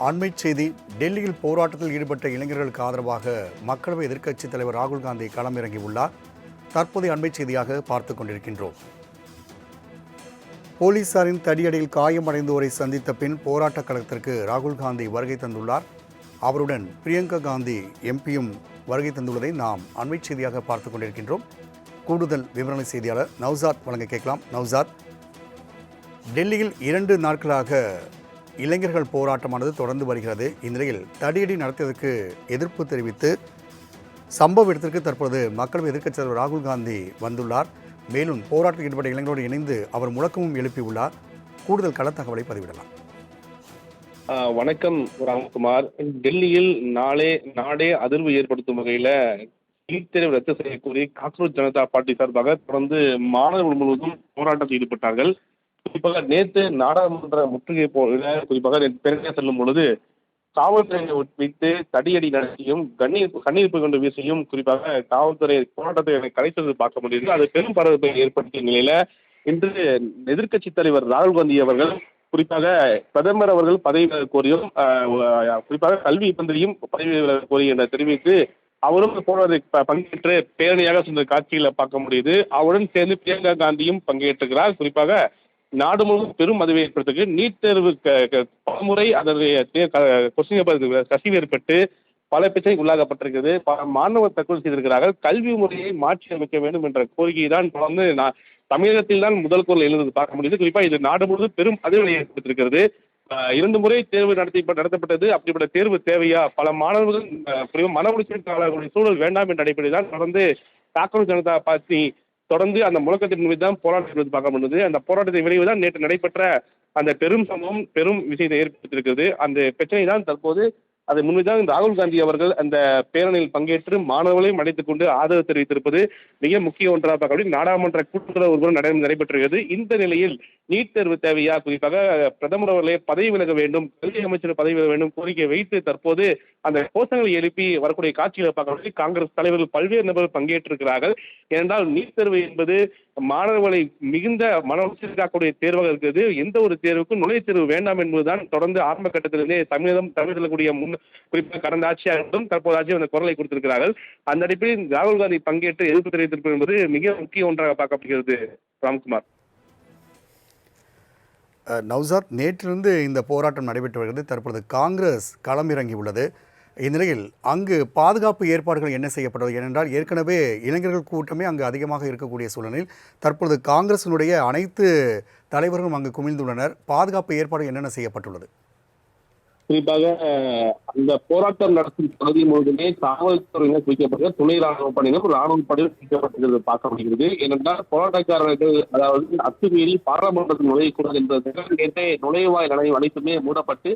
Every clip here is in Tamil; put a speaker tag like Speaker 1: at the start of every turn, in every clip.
Speaker 1: அண்மைச் செய்தி. டெல்லியில் போராட்டத்தில் ஈடுபட்ட இளைஞர்களுக்கு ஆதரவாக மக்களவை எதிர்க்கட்சித் தலைவர் ராகுல் காந்தி களமிறங்கியுள்ளார். தற்போதைய அண்மைச் செய்தியாக பார்த்துக் கொண்டிருக்கின்றோம். போலீசாரின் தடியடியில் காயமடைந்தோரை சந்தித்த பின் போராட்டக் களத்திற்கு ராகுல் காந்தி வருகை தந்துள்ளார். அவருடன் பிரியங்கா காந்தி எம்பியும் வருகை தந்துள்ளதை நாம் அண்மைச் செய்தியாக பார்த்துக் கொண்டிருக்கின்றோம். கூடுதல் விவரண செய்தியாளர் நௌசாத் வழங்க கேட்கலாம். நௌசாத், டெல்லியில் 2 நாட்களாக இளைஞர்கள் போராட்டமானது தொடர்ந்து வருகிறது. இந்நிலையில் தடியடி நடத்தியதற்கு எதிர்ப்பு தெரிவித்து சம்பவ இடத்திற்கு தற்போது மக்களவை எதிர்க்கட்சித் தலைவர் ராகுல் காந்தி வந்துள்ளார். மேலும் போராட்டத்தில் ஈடுபட்ட இளைஞரோடு இணைந்து அவர் முழக்கமும் எழுப்பியுள்ளார். கூடுதல் கள தகவலை பதிவிடலாம்.
Speaker 2: வணக்கம் ராம்குமார். டெல்லியில் நாடே அதிர்வு ஏற்படுத்தும் வகையில நீட் தேர்வு ரத்து செய்ய கோரி காக்ரோச் ஜனதா பார்ட்டி சார்பாக தொடர்ந்து மாணவர்கள் முழுவதும் போராட்டத்தில் ஈடுபட்டார்கள். குறிப்பாக நேற்று நாடாளுமன்ற முற்றுகை குறிப்பாக பேரணியாக செல்லும் பொழுது காவல்துறையை வைத்து தடியடி நடத்தியும் கண்ணீர் கொண்டு வீசியும் குறிப்பாக காவல்துறை போராட்டத்தை கலைத்தது பார்க்க முடியுது. அது பெரும் பரபரப்பை ஏற்படுத்திய நிலையில இன்று எதிர்க்கட்சித் தலைவர் ராகுல் காந்தி அவர்கள் குறிப்பாக பிரதமர் அவர்கள் பதவி விலக கோரியும் குறிப்பாக கல்வி மந்திரியும் பதவி விலக கோரி என தெரிவித்து அவரும் போராட்டத்தில் பங்கேற்று பேரணியாக சென்ற காட்சிகளை பார்க்க முடியுது. அவருடன் சேர்ந்து பிரியங்கா காந்தியும் பங்கேற்றுகிறார். குறிப்பாக நாடு முழுவதும் பெரும் அதிர்வை ஏற்படுத்திருக்கு. நீட் தேர்வு பலமுறை அதனுடைய கசிவு ஏற்பட்டு பல பிரச்சனைக்கு உள்ளாகப்பட்டிருக்கிறது. பல மாணவர் தற்கொலை செய்திருக்கிறார்கள். கல்வி முறையை மாற்றி அமைக்க வேண்டும் என்ற கோரிக்கையை தான் தொடர்ந்து தமிழகத்தில் தான் முதல் குரல் எழுந்தது பார்க்க முடியுது. குறிப்பாக இது நாடு முழுவதும் பெரும் அதிர்வை ஏற்படுத்தியிருக்கிறது. 2 முறை தேர்வு நடத்தப்பட்டது. அப்படிப்பட்ட தேர்வு தேவையா? பல மாணவர்கள் மன உளைச்சலுடைய சூழல் வேண்டாம் என்ற அடிப்படையில் தான் தொடர்ந்து காக்ரோச் ஜனதா பார்ட்டி தொடர்ந்து அந்த முழக்கத்தின் மீது தான் போராட்டம் பார்க்க முடியுது. அந்த போராட்டத்தை விளைவு தான் நேற்று நடைபெற்ற அந்த பெரும் சம்பவம் பெரும் விஷயத்தை ஏற்படுத்தியிருக்கிறது. அந்த பிரச்சனை தான் தற்போது அதை முன்வைதான் ராகுல் காந்தி அவர்கள் அந்த பேரணியில் பங்கேற்று மாணவர்களையும் அழைத்துக் கொண்டு ஆதரவு தெரிவித்திருப்பது மிக முக்கிய ஒன்றாக பார்க்க நாடாளுமன்ற கூட்டத்தொடர் ஒருவரும் நடைபெற்றிருக்கிறது. இந்த நிலையில் நீட் தேர்வு தேவையா? குறிப்பாக பிரதமர் அவர்களே பதவி விலக வேண்டும், கல்வி அமைச்சர் பதவி விலக வேண்டும் கோரிக்கை வைத்து தற்போது அந்த கோஷங்களை எழுப்பி வரக்கூடிய காட்சிகளை பார்க்க காங்கிரஸ் தலைவர்கள் பல்வேறு நபர்கள் பங்கேற்றிருக்கிறார்கள். ஏனென்றால் நீட் தேர்வு என்பது மாணவர்களை மிகுந்த மன உளைச்சலுக்காகக்கூடிய தேர்வாக இருக்கிறது. எந்த ஒரு தேர்வுக்கும் நுழைவுத் தேர்வு வேண்டாம் என்பதுதான் தொடர்ந்து ஆரம்ப கட்டத்திலிருந்தே தமிழகக்கூடிய குறிப்பாக கடந்த ஆட்சியாக இருந்தும் தற்போது ஆட்சி அந்த குரலை கொடுத்திருக்கிறார்கள். அந்த அடிப்படையில் ராகுல் காந்தி பங்கேற்று எதிர்ப்பு தெரிவித்திருப்பது என்பது மிக முக்கிய ஒன்றாக பார்க்கப்படுகிறது. ராம்குமார்.
Speaker 1: நௌசாத், நேற்றிலிருந்து இந்த போராட்டம் நடைபெற்று வருகிறது. தற்பொழுது காங்கிரஸ் களமிறங்கியுள்ளது. இந்நிலையில் அங்கு பாதுகாப்பு ஏற்பாடுகள் என்ன செய்யப்பட்டது? ஏனென்றால் ஏற்கனவே இளைஞர்கள் கூட்டமே அங்கு அதிகமாக இருக்கக்கூடிய சூழலில் தற்பொழுது காங்கிரசினுடைய அனைத்து தலைவர்களும் அங்கு குமிழ்ந்துள்ளனர். பாதுகாப்பு ஏற்பாடு என்னென்ன செய்யப்பட்டுள்ளது?
Speaker 2: குறிப்பாக அந்த போராட்டம் நடத்தும் பகுதி முழுவதுமே காவல்துறையினர் குவிக்கப்பட்டு துணை ராணுவ பணியினர் ராணுவ பணியில் குவிக்கப்பட்டிருக்கிறது பார்க்க முடிகிறது. ஏனென்றால் போராட்டக்காரர்கள் அதாவது அத்துமீறி பாராளுமன்றத்தில் நுழையக்கூடாது என்பதற்காக நேற்றே நுழைவாய் நிலையம் அனைத்துமே மூடப்பட்டு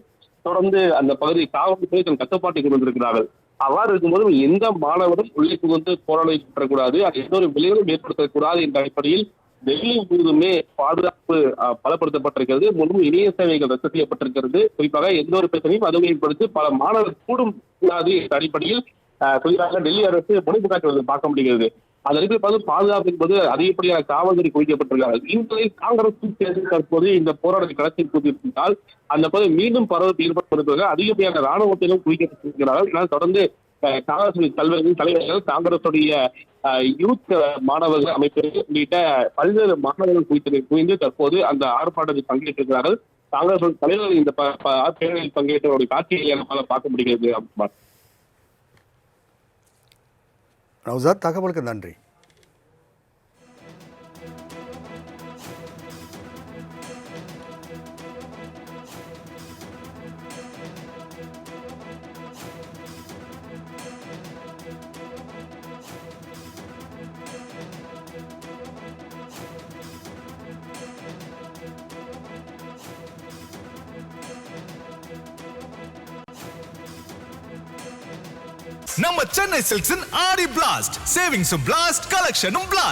Speaker 2: தொடர்ந்து அந்த பகுதி காவல்துறை தன் கட்டுப்பாட்டை கொண்டு வந்திருக்கிறார்கள். அவ்வாறு இருக்கும்போது எந்த மாணவரும் உள்ளே புகுந்து போராடக்கூடாது, அது எந்த ஒரு விளைவும் ஏற்படுத்தக்கூடாது என்ற அடிப்படையில் டெல்லி முழுவதுமே பாதுகாப்பு பலப்படுத்தப்பட்டிருக்கிறது. முழு இணைய சேவைகள் ரத்து செய்யப்பட்டிருக்கிறது. குறிப்பாக எந்த ஒரு பிரச்சனையும் அதுவும் ஏற்படுத்தி பல மாணவர்கள் கூடும் கூடாது என்ற அடிப்படையில் குறிப்பாக டெல்லி அரசு முனைப்பு காட்டுவதை பார்க்க முடிகிறது. அந்த அடிப்படையில் பாதுகாப்பு என்பது அதிகப்படியான காவல்துறை குவிக்கப்பட்டிருக்கிறார்கள். இந்த காங்கிரஸ் தற்போது இந்த போராட்ட களத்தில் கூட்டியிருந்தால் அந்த பகுதி மீண்டும் பரவல் ஏற்படுத்துவதற்கு அதிகப்படியான ராணுவத்திலும் குவிக்கப்பட்டிருக்கிறார்கள். இதனால் தொடர்ந்து காங்கிரஸ் தலைவர்கள் காங்கிரசுடைய யூத் மாணவர்கள் அமைப்பு உள்ளிட்ட பல்வேறு மாணவர்கள் குவிந்து தற்போது அந்த ஆர்ப்பாட்டத்தில் பங்கேற்றிருக்கிறார்கள். காங்கிரஸ் தலைவர்கள் இந்த பேரணியில் பங்கேற்றவருடைய காட்சியை நம்மால் பார்க்க முடிகிறது.
Speaker 1: நௌசாத், தகவலுக்கு நன்றி.
Speaker 3: நம்ம சென்னை சில்க்ஸின் ஆடி பிளாஸ்ட், சேவிங்ஸும் பிளாஸ்ட், கலெக்ஷனும் பிளாஸ்ட்.